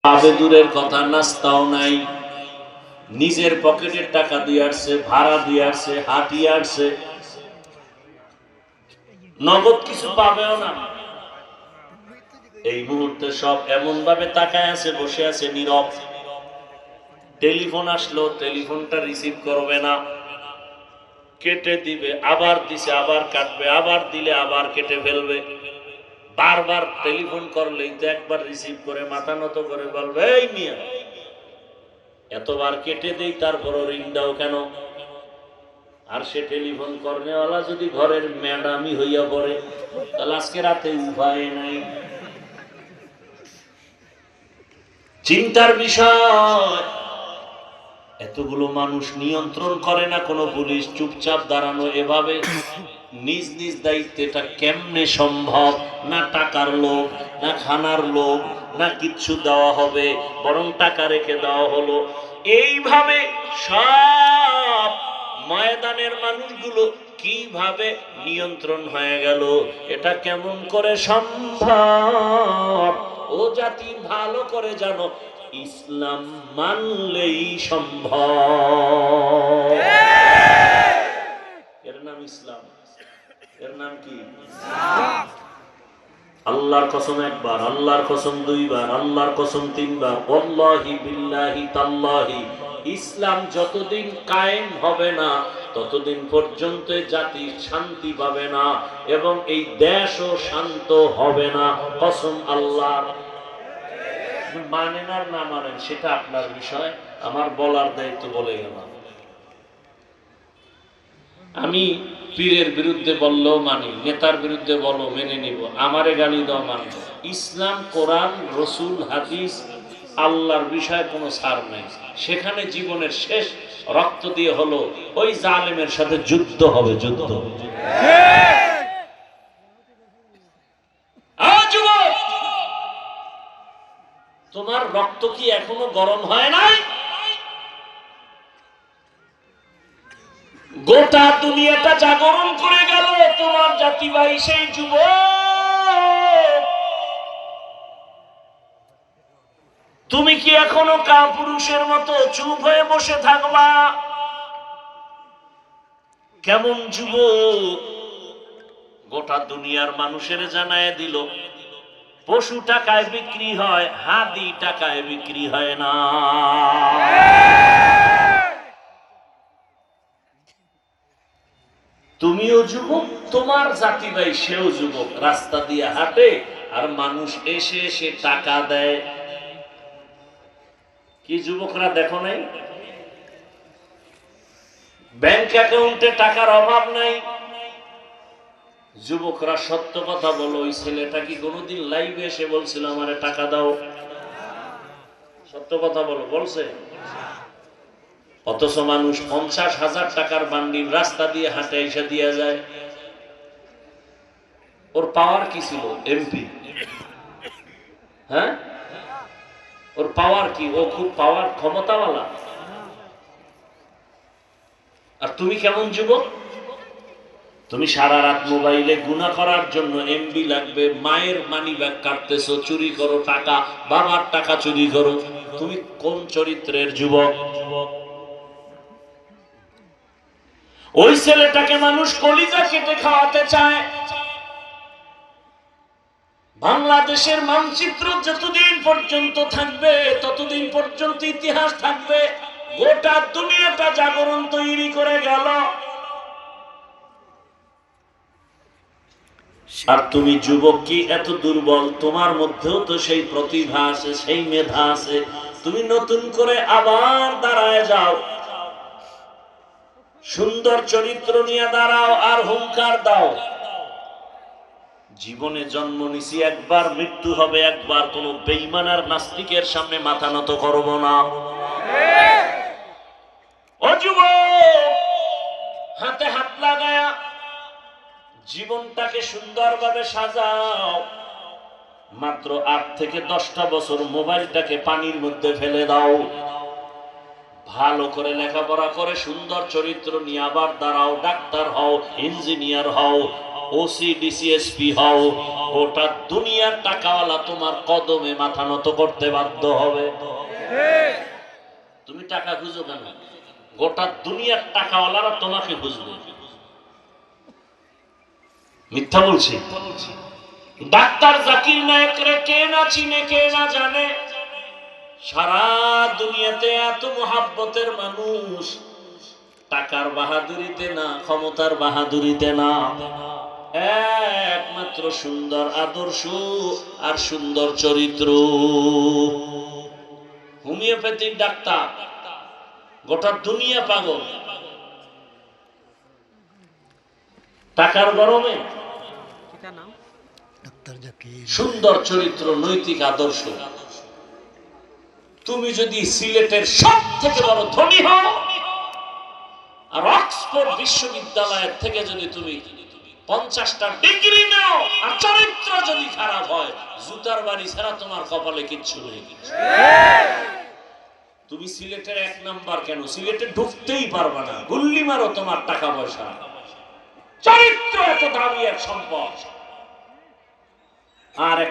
আবেদুরের কথা নাস্তাও নাই, নিজের পকেটের টাকা দিয়ে আসছে, ভাড়া দিয়ে আসছে, হাঁটিয়ে আসছে, নগদ কিছু পাবেও না। এই মুহূর্তে সব এমন ভাবে তাকায় আছে, বসে আছে নীরব। টেলিফোন আসলো, টেলিফোনটা রিসিভ করবে না, কেটে দিবে, আবার দিছে, আবার কাটবে, আবার দিলে আবার কেটে ফেলবে। বারবার টেলিফোন করলেই তো একবার রিসিভ করে মাথা নত করে বলবে, এই মিয়া এতবার কেটে দেই তারপরও রিং দাও কেন? আর সে টেলিফোন করনেওয়ালা যদি ঘরের ম্যাডামই হইয়া পড়ে, তাহলে আজকে রাতে উপায় নাই। চিন্তার বিষয়, এতগুলো মানুষ নিয়ন্ত্রণ করে না কোনো পুলিশ, চুপচাপ দাঁড়ানো এভাবে নিজ নিজ দায়িত্বে, এটা কেমনে সম্ভব? না টাকার লোভ, না খানার লোভ, না কিচ্ছু দেওয়া হবে, বরং টাকা রেখে দেওয়া হলো। এইভাবে সব ময়দানের মানুষগুলো কিভাবে নিয়ন্ত্রণ হয়ে গেল, এটা কেমন করে সম্ভব? ও জাতি ভালো করে জানো, ইসলাম মানলেই সম্ভব। এর নাম ইসলাম, এর নাম কি? আল্লাহর কসম একবার, আল্লাহর কসম দুইবার, আল্লাহর কসম তিনবার, ওয়াল্লাহি বিল্লাহি তাল্লাহি, ইসলাম যতদিন কায়েম হবে না ততদিন পর্যন্ত জাতি শান্তি পাবে না এবং এই দেশও শান্ত হবে না। কসম আল্লাহর। মানেন আর না মানেন সেটা আপনার বিষয়, আমার বলার দায়িত্ব বলে গেলাম। আমি পীরের বিরুদ্ধে বললেও মানি, নেতার বিরুদ্ধে বলো মেনে নিব, আমারে গালি দাও মানব। ইসলাম, কোরআন, রসুল, হাদিস, আল্লাহর বিষয়ে কোনো ছাড় নাই। সেখানে জীবনের শেষ রক্ত দিয়ে হলো ওই জালেমের সাথে যুদ্ধ হবে, যুদ্ধ। তোমার রক্ত কি এখনো গরম হয় নাই? গোটা দুনিয়াটা জাগরণ করে গেল তোমার জাতি ভাই সেই যুবক। তুমি কি এখনো কাপুরুষের মতো চুপ হয়ে বসে থাকবা? কেমন যুবক, গোটা দুনিয়ার মানুষের জানায় দিল পশু টাকায় বিক্রি হয়, হাদি টাকায় বিক্রি হয় না। তুমিও যুবক, তোমার জাতি ভাই সেও যুবক, রাস্তা দিয়ে হাঁটে আর মানুষ এসে এসে টাকা দেয়। কি যুবকরা দেখো নাই? ব্যাংক অ্যাকাউন্টে টাকার অভাব নাই। যুবকরা সত্য কথা বলো, ওই ছেলেটা কি কোনোদিন লাইভে এসে বলছিল আমারে টাকা দাও? সত্য কথা বলো, বলছে? অথচ মানুষ 50,000 টাকার বান্ডিল রাস্তা দিয়ে হাঁটে এসে দিয়ে যায়। ওর পাওয়ার কি ছিল? এমপি। হ্যাঁ, ওর পাওয়ার কি? ও খুব পাওয়ার, ক্ষমতাওয়ালা। আর তুমি কেমন যুবক? তুমি সারা রাত মোবাইলে গুনাহ করার জন্য এমবি লাগবে, মায়ের মানি ব্যাগ কাটতেছো, চুরি করো টাকা, বাবার টাকা চুরি করো। তুমি কোন চরিত্রের যুবক? ওই ছেলেটাকে মানুষ কলিজা কেটে খাওয়াতে চায়। বাংলাদেশের মানচিত্র যতদিন পর্যন্ত থাকবে ততদিন পর্যন্ত ইতিহাস থাকবে। গোটা দুনিয়াটা জাগরণ তৈরি করে গেল। আর তুমি যুবক কি এত দুর্বল? তোমার মধ্যেও তো সেই প্রতিভা আছে, সেই মেধা আছে। তুমি নতুন করে আবার দাঁড়ায় যাও, সুন্দর চরিত্র নিয়ে দাঁড়াও আর হুঙ্কার দাও। জীবনে জন্ম নিছি একবার, মৃত্যু হবে একবার, কোন বেঈমান আর নাস্তিকের সামনে মাথা নত করব না। ও যুবক, হাতে হাত লাগায়া জীবনটাকে সুন্দরভাবে সাজাও। মাত্র 8 থেকে 10টা বছর মোবাইলটাকে পানির মধ্যে ফেলে দাও। ভালো করে লেখাপড়া করে সুন্দর চরিত্র নিয়ে আবার দাঁড়াও, ডাক্তার হও, ইঞ্জিনিয়ার হও। ওসি ডিসিএসপি হও, গোটা দুনিয়ার টাকাওয়ালা তোমার কদমে মাথা নত করতে বাধ্য হবে। তুমি টাকা খুঁজো কেন? গোটা দুনিয়ার টাকাওয়ালারা তোমাকে খুঁজবে। মিথ্যা বলছি? ডাক্তার জাকির নায়েকরে কে না চিনে, কে না জানে? সারা দুনিয়াতে এত মোহাব্বতের মানুষ, টাকার বাহাদুরিতে না, ক্ষমতার বাহাদুরিতে না, একমাত্র সুন্দর আদর্শ আর সুন্দর চরিত্র। হোমিওপ্যাথিক ডাক্তার, গোটা দুনিয়া পাগল টাকার গরমে। সুন্দর চরিত্র, নৈতিক আদর্শ। তুমি যদি সিলেটের সব থেকে বড় ধনী হও আর অক্সফোর্ড বিশ্ববিদ্যালয়ের থেকে যদি তুমি 50টা ডিগ্রি নাও আর চরিত্র যদি খারাপ হয়, জুতার বাড়ি ছাড়া তোমার কপালে কিচ্ছু নেই। তুমি সিলেটের 1 নাম্বার কেন? সিলেটে ঢুকতেই পারবা না। গুল্লি মারো তোমার টাকা পয়সা, চরিত্র এত দামি এক সম্পদ। আর